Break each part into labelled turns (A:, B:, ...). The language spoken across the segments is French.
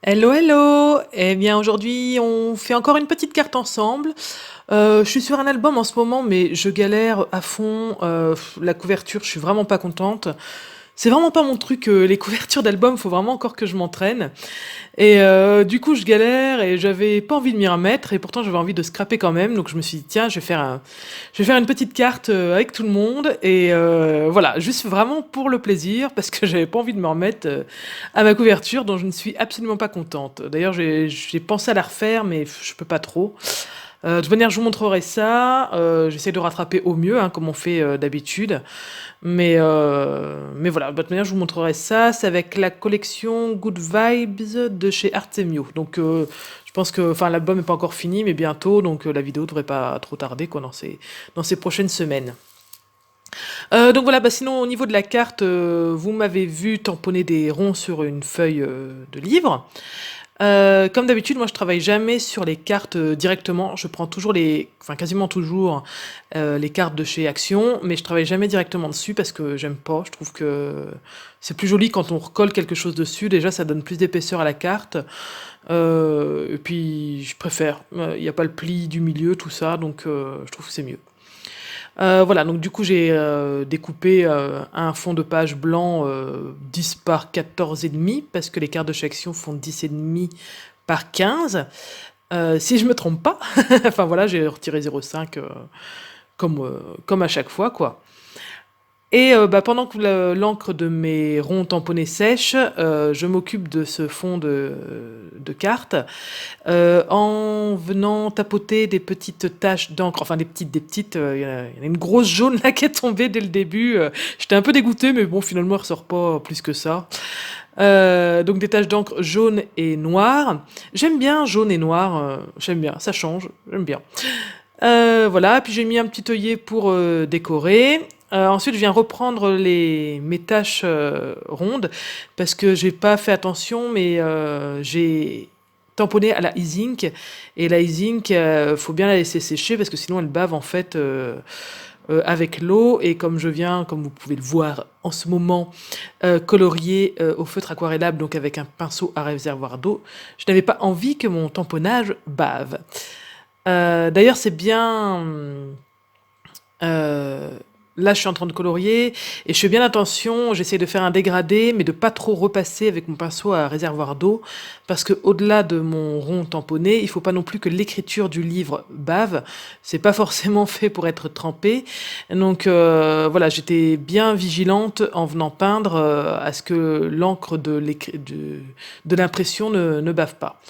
A: Hello, hello! Eh bien, aujourd'hui, on fait encore une petite carte ensemble. Je suis sur un album en ce moment, mais je galère à fond. La couverture, je suis vraiment pas contente. C'est vraiment pas mon truc, les couvertures d'albums, faut vraiment encore que je m'entraîne. Et du coup, je galère et j'avais pas envie de m'y remettre, et pourtant j'avais envie de scraper quand même. Donc je me suis dit, tiens, je vais faire une petite carte avec tout le monde. Et voilà, juste vraiment pour le plaisir, parce que j'avais pas envie de me remettre à ma couverture, dont je ne suis absolument pas contente. D'ailleurs, j'ai pensé à la refaire, mais je peux pas trop. De toute manière, je vous montrerai ça. J'essaie de rattraper au mieux, hein, comme on fait d'habitude. Mais voilà, de toute manière, je vous montrerai ça. C'est avec la collection Good Vibes de chez Artemio. Donc, je pense que, enfin, l'album n'est pas encore fini, mais bientôt. Donc, la vidéo devrait pas trop tarder, quoi, dans ces prochaines semaines. Donc voilà, bah sinon, au niveau de la carte, vous m'avez vu tamponner des ronds sur une feuille de livre. Comme d'habitude, moi je travaille jamais sur les cartes directement. Je prends toujours enfin quasiment toujours les cartes de chez Action, mais je travaille jamais directement dessus parce que j'aime pas. Je trouve que c'est plus joli quand on recolle quelque chose dessus. Déjà, ça donne plus d'épaisseur à la carte. Et puis je préfère. Il n'y a pas le pli du milieu, tout ça, donc je trouve que c'est mieux. Voilà, donc du coup j'ai découpé un fond de page blanc 10 par 14,5 parce que les cartes de chaque action font 10,5 par 15. Si je me trompe pas, enfin voilà, j'ai retiré 0,5 comme à chaque fois, quoi. Et bah, pendant que l'encre de mes ronds tamponnés sèche, je m'occupe de ce fond de cartes en venant tapoter des petites taches d'encre, enfin des petites, il y en a une grosse jaune là qui est tombée dès le début. J'étais un peu dégoûtée, mais bon, finalement, elle ressort pas plus que ça. Donc des taches d'encre jaune et noire. J'aime bien jaune et noir, j'aime bien, ça change, j'aime bien. Voilà, puis j'ai mis un petit œillet pour décorer. Ensuite, je viens reprendre mes taches rondes parce que j'ai pas fait attention, mais j'ai tamponné à la e-zinc. Et la e-zinc, faut bien la laisser sécher parce que sinon elle bave en fait avec l'eau. Et comme je viens, comme vous pouvez le voir en ce moment, colorier au feutre aquarellable, donc avec un pinceau à réservoir d'eau, je n'avais pas envie que mon tamponnage bave. D'ailleurs, c'est bien. euh, Là, je suis en train de colorier et je fais bien attention. J'essaie de faire un dégradé, mais de pas trop repasser avec mon pinceau à réservoir d'eau, parce que au-delà de mon rond tamponné, il faut pas non plus que l'écriture du livre bave. C'est pas forcément fait pour être trempé. Donc voilà, j'étais bien vigilante en venant peindre à ce que l'encre de l'impression ne bave pas.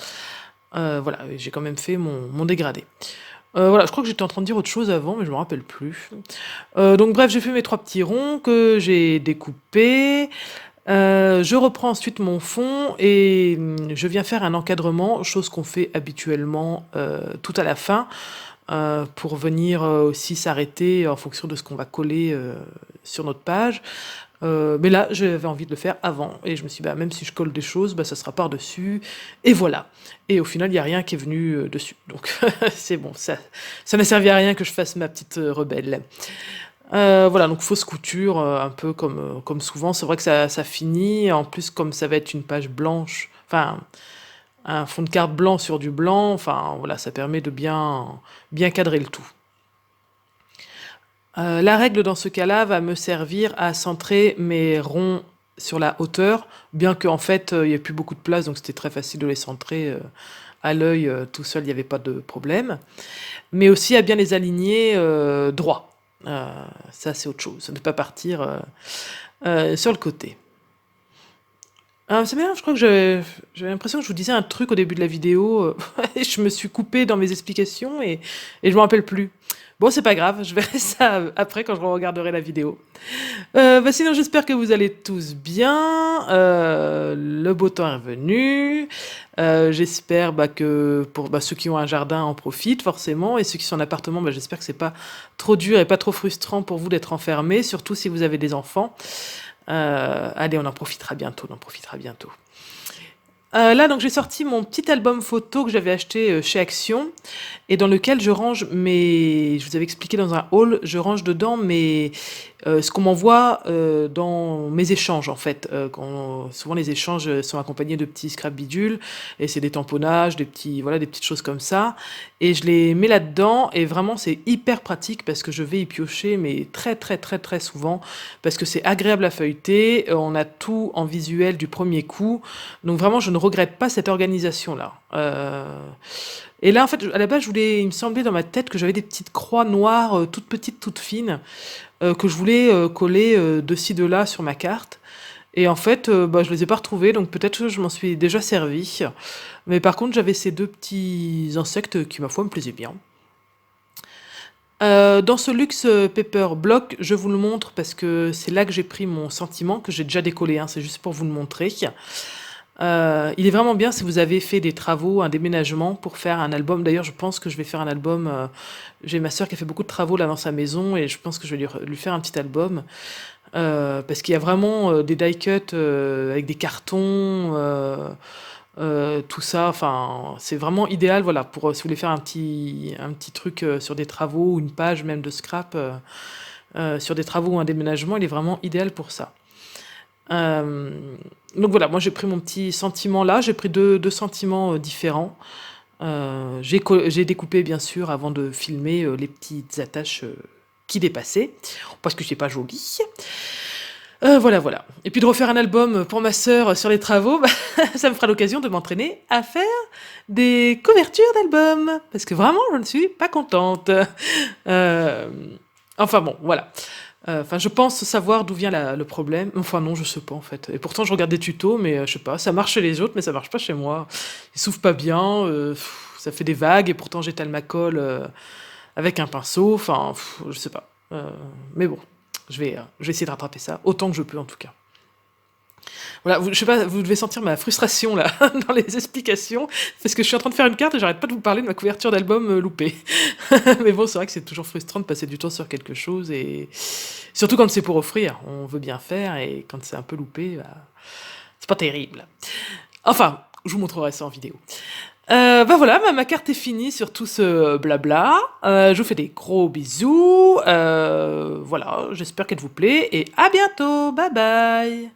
A: Voilà, j'ai quand même fait mon dégradé. Voilà, je crois que j'étais en train de dire autre chose avant, mais je me rappelle plus. Donc bref, j'ai fait mes 3 petits ronds que j'ai découpés. Je reprends ensuite mon fond et je viens faire un encadrement, chose qu'on fait habituellement tout à la fin, pour venir aussi s'arrêter en fonction de ce qu'on va coller sur notre page. Mais là, j'avais envie de le faire avant et je me suis dit, bah, même si je colle des choses, bah, ça sera par-dessus et voilà. Et au final, il y a rien qui est venu, dessus. Donc c'est bon, ça n'a servi à rien que je fasse ma petite, rebelle. Voilà, donc fausse couture, un peu comme souvent. C'est vrai que ça finit. En plus, comme ça va être une page blanche, enfin, un fond de carte blanc sur du blanc, enfin voilà, ça permet de bien cadrer le tout. La règle dans ce cas-là va me servir à centrer mes ronds sur la hauteur, bien qu'en fait, il y ait plus beaucoup de place, donc c'était très facile de les centrer, à l'œil, tout seul, il n'y avait pas de problème. Mais aussi à bien les aligner, droit. Heu, Ça, c'est autre chose, ne pas partir, sur le côté. C'est bien, je crois que j'avais l'impression que je vous disais un truc au début de la vidéo, et je me suis coupée dans mes explications et je m'en rappelle plus. Bon, c'est pas grave, je verrai ça après quand je regarderai la vidéo. Bah, sinon, j'espère que vous allez tous bien. Le beau temps est revenu. J'espère bah, que pour bah, ceux qui ont un jardin en profitent forcément, et ceux qui sont en appartement, bah, j'espère que c'est pas trop dur et pas trop frustrant pour vous d'être enfermés, surtout si vous avez des enfants. Allez, on en profitera bientôt, on en profitera bientôt. Là, donc j'ai sorti mon petit album photo que j'avais acheté chez Action et dans lequel je range je vous avais expliqué dans un haul, je range dedans ce qu'on m'envoie dans mes échanges en fait. Souvent les échanges sont accompagnés de petits scrap bidules et c'est des tamponnages, des petits voilà, des petites choses comme ça et je les mets là-dedans et vraiment c'est hyper pratique parce que je vais y piocher mais très, très, très, très souvent parce que c'est agréable à feuilleter, on a tout en visuel du premier coup, donc vraiment je ne regrette pas cette organisation-là. Et là en fait, à la base, il me semblait dans ma tête que j'avais des petites croix noires, toutes petites, toutes fines, que je voulais coller de ci, de là sur ma carte. Et en fait, bah, je les ai pas retrouvées, donc peut-être que je m'en suis déjà servi. Mais par contre, j'avais ces deux petits insectes qui, ma foi, me plaisaient bien. Dans ce Luxe Paper Block, je vous le montre parce que c'est là que j'ai pris mon sentiment, que j'ai déjà décollé, hein, c'est juste pour vous le montrer. Il est vraiment bien si vous avez fait des travaux, un déménagement pour faire un album. D'ailleurs, je pense que je vais faire un album. J'ai ma sœur qui a fait beaucoup de travaux là dans sa maison et je pense que je vais lui faire un petit album. Parce qu'il y a vraiment des die cuts avec des cartons, tout ça. Enfin, c'est vraiment idéal, voilà, pour si vous voulez faire un petit truc sur des travaux ou une page même de scrap sur des travaux ou un déménagement. Il est vraiment idéal pour ça. Euh, donc voilà, moi j'ai pris mon petit sentiment là, j'ai pris deux sentiments différents. J'ai découpé bien sûr avant de filmer les petites attaches qui dépassaient, parce que c'est pas joli. Voilà, voilà. Et puis de refaire un album pour ma sœur sur les travaux, bah, ça me fera l'occasion de m'entraîner à faire des couvertures d'albums. Parce que vraiment, je ne suis pas contente. Euh, enfin bon, voilà. Enfin, je pense savoir d'où vient le problème. Enfin non, je sais pas en fait. Et pourtant, je regarde des tutos, mais je sais pas, ça marche chez les autres, mais ça marche pas chez moi. Il s'ouvre pas bien, ça fait des vagues, et pourtant j'étale ma colle avec un pinceau. Enfin, je sais pas. Mais bon, je vais essayer de rattraper ça autant que je peux en tout cas. Voilà, je sais pas, vous devez sentir ma frustration là dans les explications, parce que je suis en train de faire une carte et j'arrête pas de vous parler de ma couverture d'album loupée. Mais bon, c'est vrai que c'est toujours frustrant de passer du temps sur quelque chose et surtout quand c'est pour offrir, on veut bien faire et quand c'est un peu loupé, bah, c'est pas terrible. Enfin, je vous montrerai ça en vidéo. Bah voilà, ma carte est finie sur tout ce blabla. Je vous fais des gros bisous. Voilà, j'espère qu'elle vous plaît et à bientôt. Bye bye.